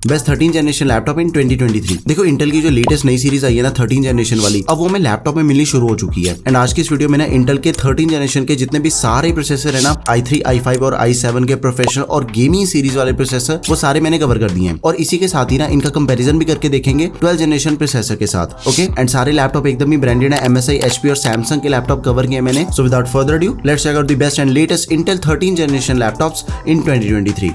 Best 13 generation laptop in 2023। देखो Intel की जो लेटेस्ट नई सीरीज आई है ना 13 जनरेशन वाली, अब वो हमें लैपटॉप में मिलनी शुरू हो चुकी है। एंड आज की इस वीडियो में ना इंटेल के 13 जनरेशन के जितने भी सारे प्रोसेसर है ना i3, i5 और i7 के प्रोफेशनल और गेमिंग सीरीज वाले प्रोसेसर, वो सारे मैंने कवर कर दिए हैं। और इसी के साथ ही ना इनका कंपैरिजन भी करके देखेंगे 12 जनरेशन प्रोसेसर के साथ। ओके, एंड सारे लैपटॉप एकदम ही ब्रांडेड है। MSI, HP और सैमसंग के लैपटॉप कवर किए मैंने। So without further due let's check out the best and latest Intel 13 generation laptops in 2023।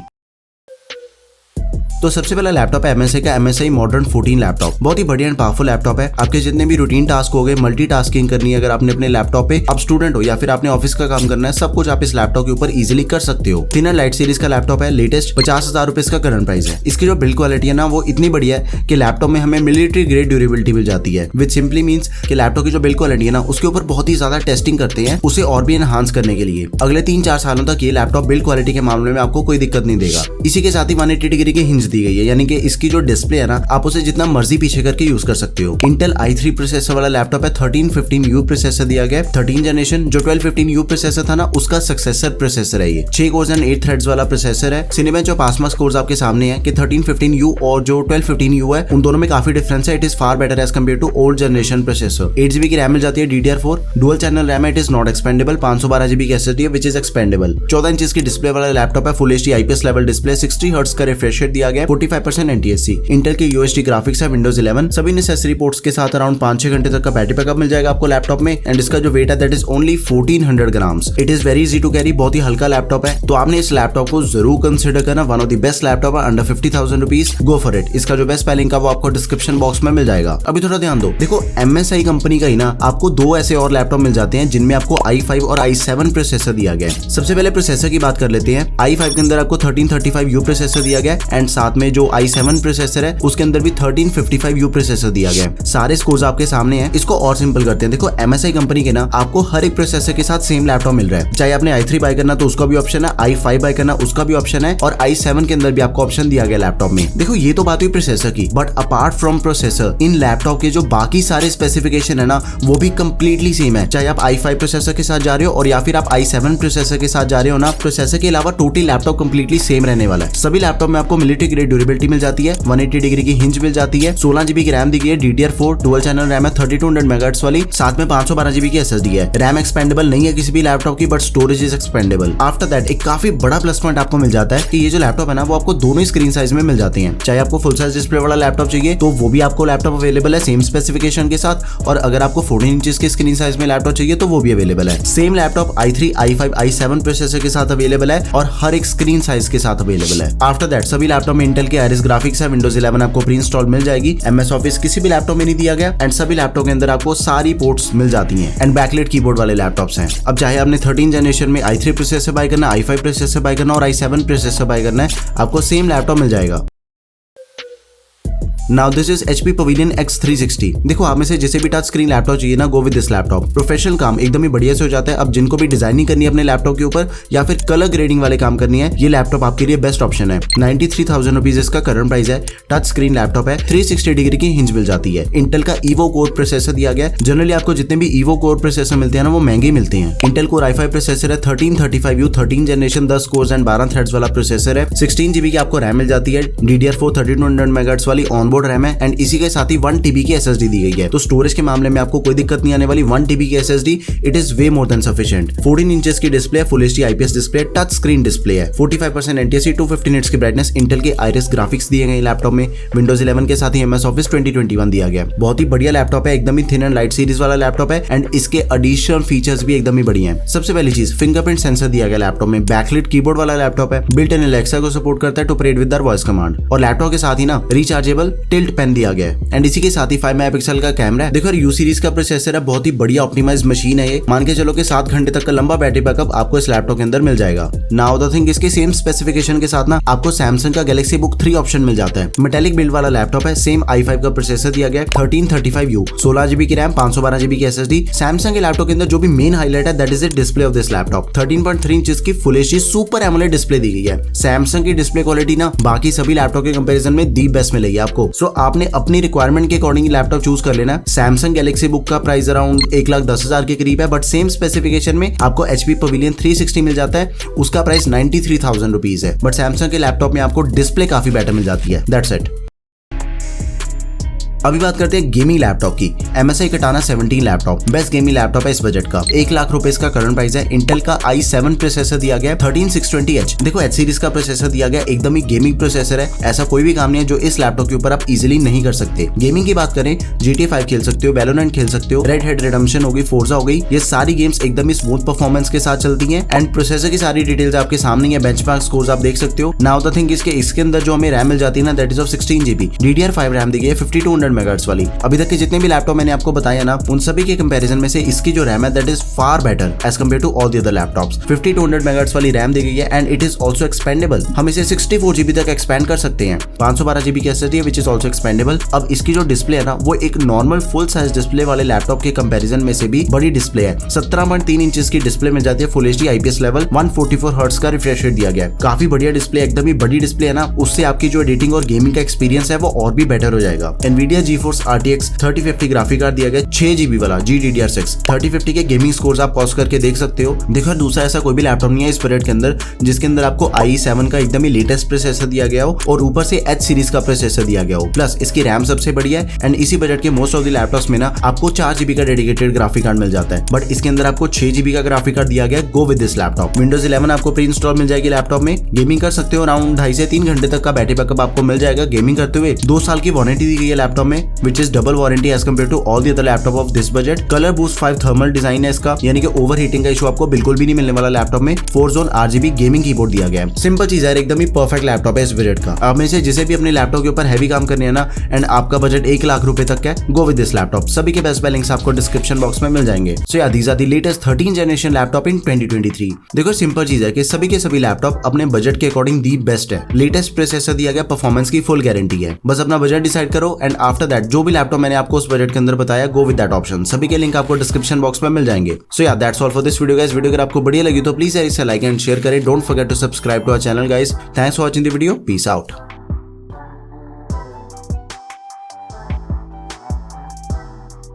तो सबसे पहला लैपटॉप है MSI का MSI मॉडर्न 14 लैपटॉप। बहुत ही बढ़िया एंड पावरफुल लैपटॉप है। आपके जितने भी रूटीन टास्क हो गए, मल्टीटास्किंग करनी है अगर आपने अपने लैपटॉप पे, आप स्टूडेंट हो या फिर आपने ऑफिस का काम करना है, सब कुछ आप इस लैपटॉप के ऊपर इजीली कर सकते हो। थिनर लाइट सीरीज का लैपटॉप है। लेटेस्ट 50,000 रुपए इसका करंट प्राइस है। इसकी जो बिल्ड क्वालिटी है ना वो इतनी बढ़िया है कि लैपटॉप में हमें मिलिट्री ग्रेड ड्यूरेबिलिटी मिल जाती है। विच सिंपली मीन्स कि लैपटॉप की जो बिल्ड क्वालिटी है ना उसके ऊपर बहुत ही ज्यादा टेस्टिंग करते हैं उसे और भी एनहांस करने के लिए। अगले 3-4 सालों तक ये लैपटॉप बिल्ड क्वालिटी के मामले में आपको कोई दिक्कत नहीं देगा। इसी के साथ ही 180 डिग्री की हिंज दी गई है, यानी कि इसकी जो डिस्प्ले है ना आप उसे जितना मर्जी पीछे करके यूज कर सकते हो। इंटेल i3 प्रोसेसर वाला लैपटॉप है। 1315U प्रोसेसर दिया गया है। 13 जनरेशन जो 1215U प्रोसेसर था ना उसका सक्सेसर प्रोसेसर है ये। 6 कोर्स एंड 8 थ्रेड्स वाला प्रोसेसर है। सिनेमैच और पासमास कोर्स आपके सामने है कि 1315U और जो 1215U है उन दोनों में काफी डिफरेंस है। It is far better as compare to old generation processor. 8GB की रैम मिल जाती है DDR4। डुअल चैनल रैम है। It is not expandable. 512GB की SSD है विच इज एक्सपेंडेबल। 14 इंच की डिस्प्ले वाला लैपटॉप है। Full HD IPS level display. 60 hertz का रिफ्रेश रेट दिया गया है। 45% NTSC। इंटेल के UHD ग्राफिक्स है। विंडोज 11 सभी नेसेसरी पोर्ट्स के साथ अराउंड 5-6 घंटे तक का बैटरी बैकअप मिल जाएगा आपको लैपटॉप में। एंड इसका जो वेट है that is only 1400 grams. It is very easy to carry. बहुत ही हल्का लैपटॉप है, तो आपने इस लैपटॉप को जरूर कंसिडर करना। One of the best laptop है under 50,000 rupees. Go for it. इसका जो बेस्ट स्पेलिंग का वो आपको डिस्क्रिप्शन बॉक्स में मिल जाएगा। अभी थोड़ा ध्यान दो। देखो MSI कंपनी का ही ना आपको 2 ऐसे और लैपटॉप मिल जाते हैं जिनमें आपको i5 और i7 प्रोसेसर दिया गया है। सबसे पहले प्रोसेसर की बात कर लेते हैं। i5 के अंदर आपको 1335U प्रोसेसर दिया गया है एंड साथ में जो i7 प्रोसेसर है उसके अंदर भी 1355U प्रोसेसर दिया गया है। सारे स्कोर्स आपके सामने हैं। इसको और सिंपल करते हैं। देखो MSI कंपनी के ना आपको हर एक प्रोसेसर के साथ सेम लैपटॉप मिल रहा है। चाहे आपने i3 बाय करना तो उसका भी ऑप्शन है, i5 बाय करना उसका भी ऑप्शन है और i7 के अंदर भी आपको ऑप्शन दिया गया लैपटॉप में। देखो ये तो बात हुई प्रोसेसर की, but apart from processor in laptop के जो बाकी सारे स्पेसिफिकेशन है ना वो भी कंप्लीटली सेम है। चाहे आप i5 प्रोसेसर के साथ जा रहे हो और या फिर आप i7 प्रोसेसर के साथ जा रहे हो ना, प्रोसेसर के अलावा टोटल लैपटॉप कंप्लीटली सेम रहने वाला है। सभी लैपटॉप में आपको मिलिट्री ग्रेड ड्यूरेबिलिटी मिल जाती है। 180 डिग्री की हिंज मिल जाती है। 16GB की रैम दी गई है। DDR4 डुअल चैनल रैम है 3200 MHz वाली। साथ में 512GB की SSD है। रैम एक्सपेंडेबल नहीं है किसी भी लैपटॉप की, but storage is expandable. After that एक काफी बड़ा प्लस पॉइंट आपको मिल जाता है कि ये जो लैपटॉप है ना वो आपको दोनों स्क्रीन साइज में मिल जाते हैं। चाहे आपको फुल साइज डिस्प्ले वाला लैपटॉप चाहिए तो वो भी आपको लैपटॉप अवेलेबल है सेम स्पेसिफिकेशन के साथ, और अगर आपको 14 इंचेस के स्क्रीन साइज में लैपटॉप चाहिए तो वो भी अवेलेबल है। Same laptop i3, i5, i7 processor के साथ अवेलेबल है और हर एक स्क्रीन साइज के साथ अवेलेबल है। आफ्टर दैट सभी लैपटॉप में इंटेल के आइरिस ग्राफिक्स है। विंडोज 11 आपको प्री इंस्टॉल मिल जाएगी। MS ऑफिस किसी भी लैपटॉप में नहीं दिया गया एंड सभी लैपटॉप के अंदर आपको सारी पोर्ट्स मिल जाती हैं एंड बैकलाइट कीबोर्ड वाले लैपटॉप्स हैं। अब चाहे आपने 13 जनरेशन में i3 प्रोसेसर बाय करना, i5 प्रोसेसर बाय करना और i7 प्रोसेसर बाय करना है, आपको सेम लैपटॉप मिल जाएगा। Now this is HP Pavilion X360। देखो आप में से जिसे भी टच स्क्रीन लैपटॉप चाहिए ना, go with this laptop. Professional काम एकदम ही बढ़िया से हो जाता है। अब जिनको भी डिजाइनिंग करनी है अपने लैपटॉप के ऊपर या फिर कलर ग्रेडिंग वाले काम करनी है, ये लैपटॉप आपके लिए बेस्ट ऑप्शन है। 93,000 रुपीज इसका करंट प्राइस है। टच स्क्रीन लैपटॉप है। 360 डिग्री की हिंज मिल जाती है। इंटेल का Evo कोर प्रोसेसर दिया गया है। जनरली आपको जितने भी Evo कोर प्रोसेसर मिलते हैं ना वो महंगे मिलते हैं। इंटेल कोर i5 प्रोसेसर है। 1335U 13 generation 10 course and 12 threads वाला प्रोसेसर है। 16GB की आपको रैम मिल जाती है। DDR4 3200 MHz वाली ऑनबोर्ड रैम है एंड इसी के साथ ही 1TB की SSD दी गई है। तो स्टोरेज के मामले में आपको कोई दिक्कत नहीं आने वाली। 1TB की SSD it is way more than sufficient. 14 inches की डिस्प्ले है। Full HD IPS display, touch screen display है। 45% NTSC, 250 निट्स की ब्राइटनेस। इंटेल के आइरिस ग्राफिक्स दिए गए लैपटॉप में। विंडोज 11 के साथ ही MS ऑफिस 2021 दिया गया। बहुत ही बढ़िया लैपटॉप है। एकदम ही थिन एंड लाइट सीरीज वाला लैपटॉप है एंड इसके एडिशनल फीचर्स भी एकदम ही बढ़िया है। सबसे पहली चीज फिंगरप्रिंट सेंसर दिया गया लैपटॉप में। बैकलाइट कीबोर्ड वाला लैपटॉप है। बिल्ट इन Alexa को सपोर्ट करता है to operate with voice command. और लैपटॉप के साथ ही ना रिचार्जेबल टिल्ट पेन दिया गया है एंड इसी के साथ ही 5 मेगापिक्सल का कैमरा है। देखो U सीरीज का प्रोसेसर है। बहुत ही बढ़िया ऑप्टिमाइज्ड मशीन है ये। मान के चलो कि 7 घंटे तक का लंबा बैटरी बैकअप आपको इस लैपटॉप के अंदर मिल जाएगा। नाउ द थिंग, इसके सेम स्पेसिफिकेशन के साथ ना आपको सैमसंग का Galaxy Book 3 ऑप्शन मिल जाता है। मेटेलिक बिल्ड वाला लैपटॉप है। सेम i5 का प्रोसेसर दिया गया है। 1335U 16GB की रैम, 512GB की SSD। सैमसंग के लैपटॉप के अंदर जो भी मेन हाईलाइट है that is the display of this laptop. 13.3 inches की full HD super AMOLED display दी गई है। सैमसंग की डिस्प्ले क्वालिटी ना बाकी सभी लैपटॉप के कंपैरिजन में दी बेस्ट मिलेगी आपको। सो आपने अपनी रिक्वायरमेंट के अकॉर्डिंग लैपटॉप चूज कर लेना। सैमसंग गैलेक्सी बुक का प्राइस अराउंड 1,10,000 के करीब है, बट सेम स्पेसिफिकेशन में आपको HP पवेलियन 360 मिल जाता है, उसका प्राइस 93,000 रुपीज है। बट सैमसंग के लैपटॉप में आपको डिस्प्ले काफी बेटर मिल जाती है। That's it. अभी बात करते हैं गेमिंग लैपटॉप की। MSI Katana 17 laptop best gaming laptop है इस बजट का। 1 लाख रुपए इसका करंट प्राइस है। इंटेल का i7 प्रोसेसर दिया गया है, 13620H। देखो H सीरीज का प्रोसेसर दिया गया, एकदम ही गेमिंग प्रोसेसर है। ऐसा कोई भी काम नहीं है जो इस लैपटॉप के ऊपर आप इजीली नहीं कर सकते। गेमिंग की बात करें, GTA 5 खेल सकते हो, Valorant खेल सकते हो, Red Dead Redemption हो गई, Forza हो गई, ये सारी गेम्स एकदम ही स्मूथ परफॉर्मेंस के साथ चलती हैं। एंड प्रोसेसर की सारी डिटेल्स आपके सामने है, बेंचमार्क स्कोर्स आप देख सकते हो। नाउ द थिंग इसके अंदर जो हमें रैम मिल जाती है ना, that is of 16GB। DDR5 RAM दी गई है 5200 MHz वाली। अभी तक के जितने भी लैपटॉप मैंने आपको बताया ना, उन सभी के कंपैरिजन में से इसकी जो रैम है that is far better as compare to all the other laptops. 5200 MHz वाली रैम दी गई है and it is also expandable. हम इसे 64GB तक एक्सपेंड कर सकते हैं। 512GB की SSD है विच इज ऑल्सो एक्सपेंडेबल। अब इसकी जो डिस्प्ले है ना, वो एक नॉर्मल फुल साइज डिस्प्ले वाले लैपटॉप के कंपैरिजन में से भी बड़ी डिस्प्ले है। 17.3 इंचेस की डिस्प्ले मिल जाती है, full HD IPS level, 144 hertz का रिफ्रेश रेट दिया गया है। काफी बढ़िया डिस्प्ले, एकदम ही बड़ी डिस्प्ले है ना, उससे आपकी जो एडिटिंग और गेमिंग का एक्सपीरियंस है वो और भी बेटर हो जाएगा। Nvidia GeForce RTX 3050 graphic card दिया गया 6GB वाला GDDR6। 3050 के गेमिंग स्कोर्स आप पॉज करके देख सकते हो। देखो दूसरा ऐसा कोई भी लैपटॉप नहीं है इस बजट के अंदर जिसके अंदर आपको i7 का एकदम ही लेटेस्ट प्रोसेसर दिया गया हो और ऊपर से H सीरीज का प्रोसेसर दिया गया हो, प्लस इसकी रैम सबसे बढ़िया है। एंड इसी बजट के मोस्ट ऑफ द लैपटॉप्स में ना आपको 4GB का डेडिकेटेड ग्राफिक कार्ड मिल जाता है, बट इसके अंदर आपको 6GB का ग्राफिक कार्ड दिया गया। Go with this laptop. Windows 11 आपको प्री इंस्टॉल मिल जाएगी लैपटॉप में। गेमिंग कर सकते हो, अराउंड 2.5 से 3 घंटे तक का बैटरी बैकअप आपको मिल जाएगा गेमिंग करते हुए। 2 साल की वारंटी दी गई है लैपटॉप में, which is double warranty as compare to all the other laptop of this budget. Colour boost 5 thermal design है इसका, यानी कि ओवर हीटिंग का इशू आपको बिल्कुल भी नहीं मिलने वाला लैपटॉप में। 4 जोन RGB गेमिंग कीबोर्ड दिया गया है। सिंपल चीज है, एकदम ही परफेक्ट लैपटॉप है इस बजट का। आप में से जिसे भी अपने लैपटॉप के ऊपर हैवी काम करने है ना, एंड आपका बजट 1 लाख रुपए तक है, गो विद दिस लैपटॉप। सभी के बेस्ट लिंक्स आपको डिस्क्रिप्शन बॉक्स में मिल जाएंगे। So yeah these are the latest 13 generation laptop in 2023। देखो सिंपल चीज है कि सभी के सभी लैपटॉप अपने बजट के अकॉर्डिंग दी बेस्ट है। लेटेस्ट प्रोसेसर दिया गया, परफॉर्मेंस की फुल गारंटी है। बस अपना बजट डिसाइड करो एंड आफ्टर दैट जो भी लैपटॉप मैंने आपको उस बजट के अंदर बताया, गो विद दैट ऑप्शन। सभी के लिंक आपको डिस्क्रिप्शन बॉक्स में मिल जाएंगे। So yeah that's all for this video guys. Video अगर आपको बढ़िया लगी तो प्लीज इसे लाइक एंड शेयर करें। Don't forget to subscribe to our channel guys. Thanks for watching the video. Peace out.